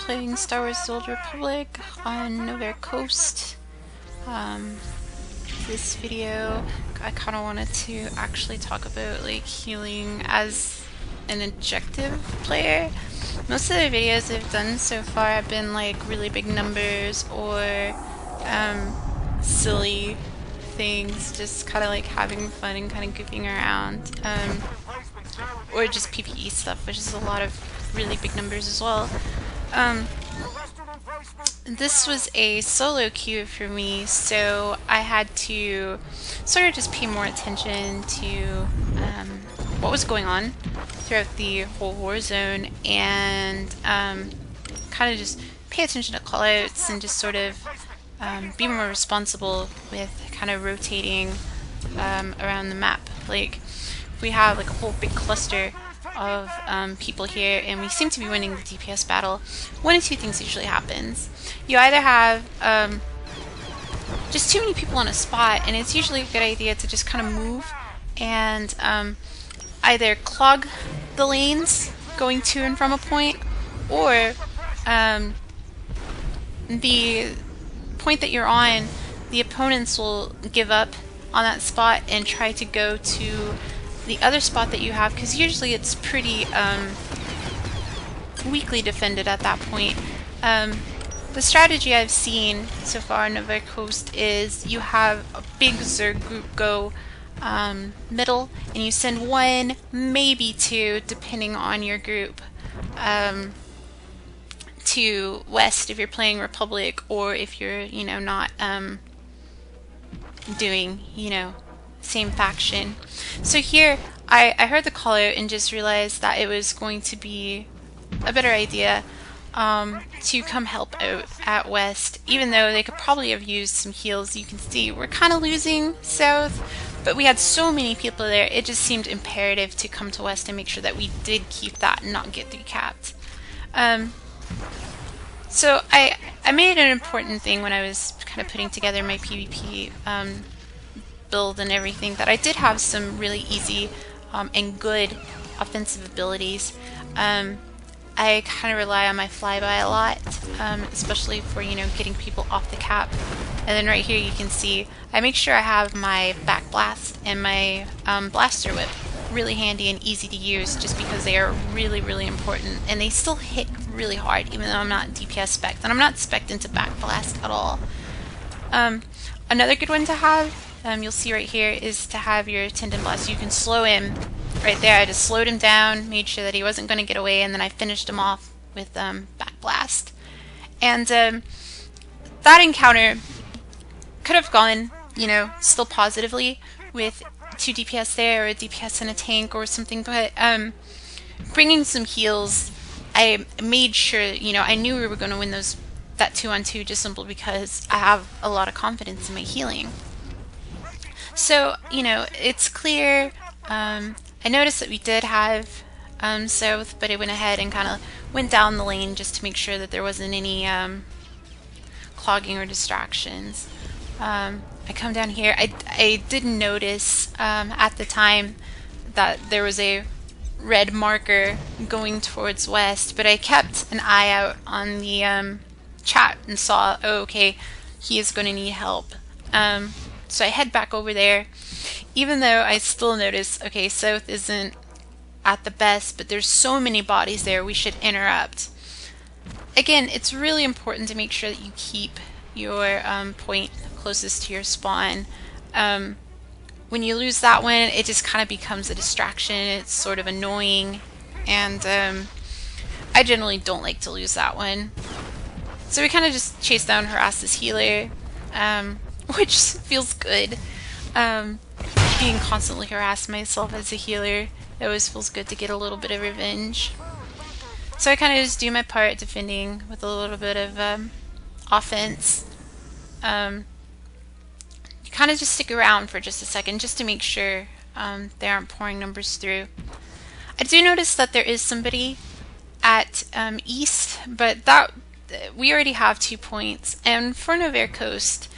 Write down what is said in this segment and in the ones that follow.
playing Star Wars: The Old Republic on Novare Coast. This video, I kind of wanted to actually talk about like healing as an objective player. Most of the videos I've done so far have been like really big numbers or silly things, just kind of like having fun and kind of goofing around, or just PvE stuff, which is a lot of really big numbers as well. This was a solo queue for me, so I had to sort of just pay more attention to what was going on throughout the whole war zone, and kind of just pay attention to callouts and just sort of be more responsible with kind of rotating around the map. Like, we have like a whole big cluster of people here, and we seem to be winning the DPS battle. One of two things usually happens. You either have just too many people on a spot, and it's usually a good idea to just kind of move and either clog the lanes going to and from a point, or the point that you're on, the opponents will give up on that spot and try to go to the other spot that you have, because usually it's pretty weakly defended at that point. The strategy I've seen so far on Novare Coast is you have a big Zerg group go middle, and you send one, maybe two, depending on your group, to west if you're playing Republic, or if you're, you know, not doing, you know, same faction. So here I heard the call out and just realized that it was going to be a better idea to come help out at west, even though they could probably have used some heals. You can see we're kind of losing south, but we had so many people there, it just seemed imperative to come to west and make sure that we did keep that and not get decapped. So I made an important thing when I was kind of putting together my PvP build and everything, that I did have some really easy and good offensive abilities. I kind of rely on my flyby a lot, especially for, you know, getting people off the cap. And then right here you can see I make sure I have my back blast and my blaster whip really handy and easy to use, just because they are really, really important, and they still hit really hard even though I'm not DPS spec'd, and I'm not spec'd into back blast at all. Another good one to have, you'll see right here, is to have your tendon blast. You can slow him right there. I just slowed him down, made sure that he wasn't going to get away, and then I finished him off with back blast. And that encounter could have gone, you know, still positively with 2 DPS there, or a DPS and a tank or something, but bringing some heals, I made sure, you know, I knew we were going to win that 2-on-2 just simply because I have a lot of confidence in my healing. So, you know, it's clear. I noticed that we did have south, but I went ahead and kind of went down the lane just to make sure that there wasn't any clogging or distractions. I come down here. I did notice at the time that there was a red marker going towards west, but I kept an eye out on the chat and saw, oh, okay, he is going to need help. So I head back over there, even though I still notice, okay, south isn't at the best, but there's so many bodies there, we should interrupt. Again, it's really important to make sure that you keep your point closest to your spawn. When you lose that one, it just kind of becomes a distraction. It's sort of annoying, and I generally don't like to lose that one. So we kind of just chase down, harass this healer, which feels good. Being constantly harassed myself as a healer, it always feels good to get a little bit of revenge. So I kind of just do my part defending with a little bit of offense. You kind of just stick around for just a second just to make sure they aren't pouring numbers through. I do notice that there is somebody at east, but that we already have 2 points, and for Novare Coast,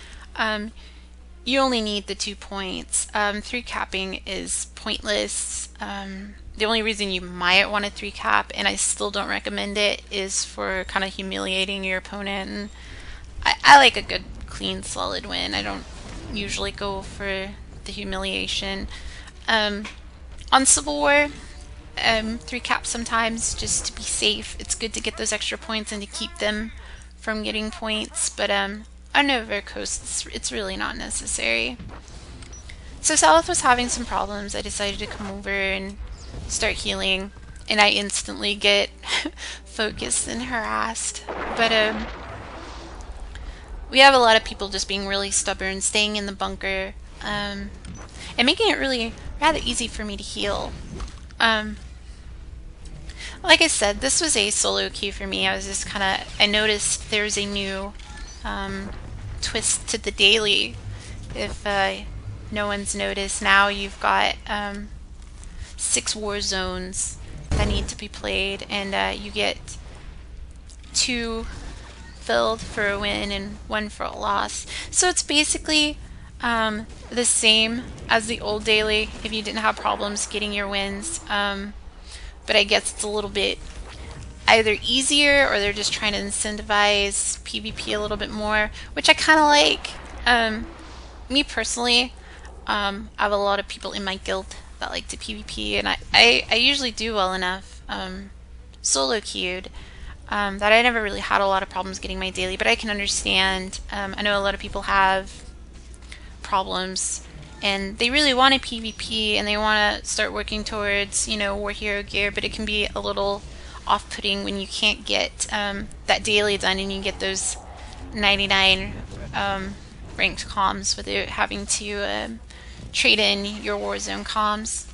you only need the 2 points. 3 capping is pointless. The only reason you might want a 3 cap, and I still don't recommend it, is for kind of humiliating your opponent. And I like a good, clean, solid win. I don't usually go for the humiliation. On Civil War, 3 caps sometimes just to be safe. It's good to get those extra points and to keep them from getting points, but on Novare Coast, it's really not necessary. So South was having some problems. I decided to come over and start healing, and I instantly get focused and harassed. But we have a lot of people just being really stubborn, staying in the bunker, and making it really rather easy for me to heal. Like I said, this was a solo queue for me. I was just I noticed there's a new twist to the daily. If no one's noticed, now you've got 6 war zones that need to be played, and you get 2 filled for a win and 1 for a loss. So it's basically the same as the old daily if you didn't have problems getting your wins. But I guess it's a little bit either easier, or they're just trying to incentivize PvP a little bit more, which I kind of like. Me personally, I have a lot of people in my guild that like to PvP, and I usually do well enough solo queued that I never really had a lot of problems getting my daily, but I can understand. I know a lot of people have problems and they really want a PvP and they want to start working towards, you know, war hero gear, but it can be a little off-putting when you can't get that daily done and you get those 99 ranked comms without having to trade in your Warzone comms.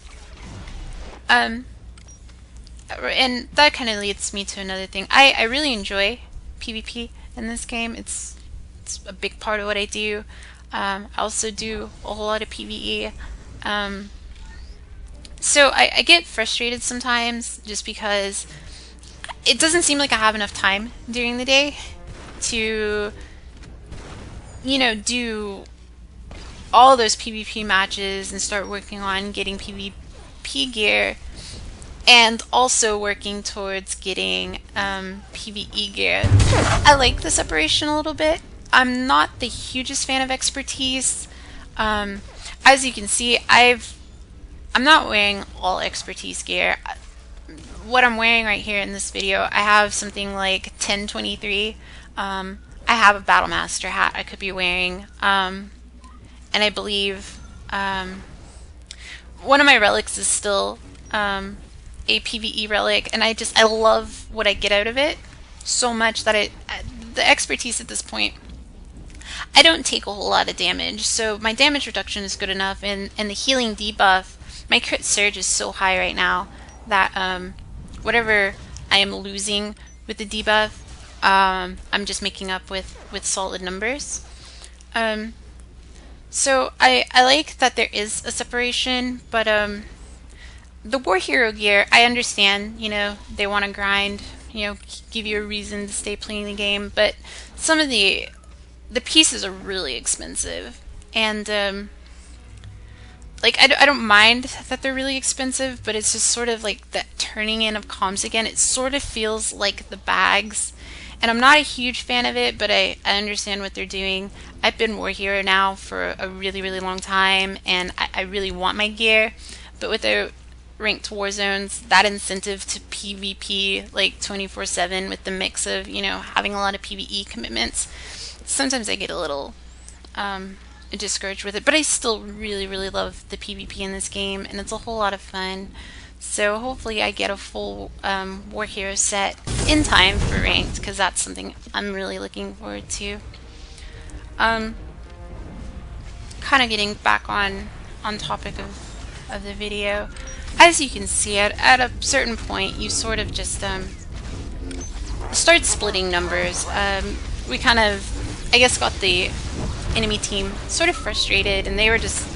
And that kind of leads me to another thing. I really enjoy PvP in this game. It's a big part of what I do. I also do a whole lot of PvE. So I get frustrated sometimes just because it doesn't seem like I have enough time during the day to, you know, do all those PvP matches and start working on getting PvP gear, and also working towards getting PvE gear. I like the separation a little bit. I'm not the hugest fan of expertise. As you can see, I'm not wearing all expertise gear. What I'm wearing right here in this video, I have something like 1023. I have a Battlemaster hat I could be wearing, and I believe one of my relics is still a PvE relic, and I love what I get out of it so much that the expertise at this point, I don't take a whole lot of damage, so my damage reduction is good enough, and the healing debuff, my crit surge is so high right now that whatever I am losing with the debuff, I'm just making up with solid numbers. So I like that there is a separation, but the war hero gear, I understand, you know, they want to grind, you know, give you a reason to stay playing the game, but some of the pieces are really expensive, and like I don't mind that they're really expensive, but it's just sort of like that turning in of comms again. It sort of feels like the bags, and I'm not a huge fan of it, but I understand what they're doing. I've been war hero now for a really long time, and I really want my gear, but with the ranked war zones, that incentive to PvP like 24/7 with the mix of, you know, having a lot of PvE commitments, sometimes I get a little discouraged with it, but I still really love the PvP in this game, and it's a whole lot of fun. So hopefully I get a full war hero set in time for ranked, because that's something I'm really looking forward to. Kind of getting back on topic of the video, as you can see, at a certain point you sort of just start splitting numbers. We kind of, I guess, got the enemy team sort of frustrated, and they were just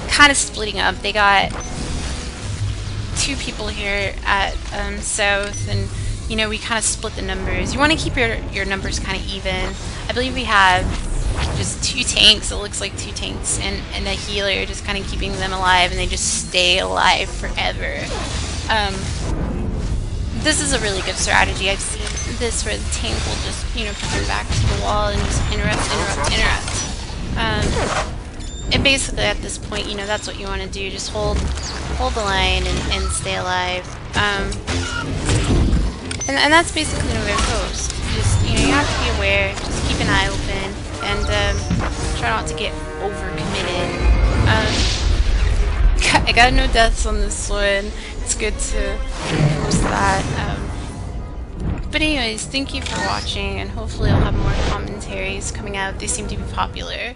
kind of splitting up. They got 2 people here at South, and, you know, we kind of split the numbers. You want to keep your numbers kind of even. I believe we have just two tanks, it looks like two tanks, and a healer just kind of keeping them alive, and they just stay alive forever. This is a really good strategy. I've seen this where the tank will just, you know, put their back to the wall and just interrupt. And basically at this point, you know, that's what you want to do. Just hold the line and stay alive. And that's basically Novare Coast. Just, you know, you have to be aware. Just keep an eye open and try not to get overcommitted. I got no deaths on this one. It's good to post that. But anyways, thank you for watching, and hopefully I'll have more commentaries coming out. They seem to be popular.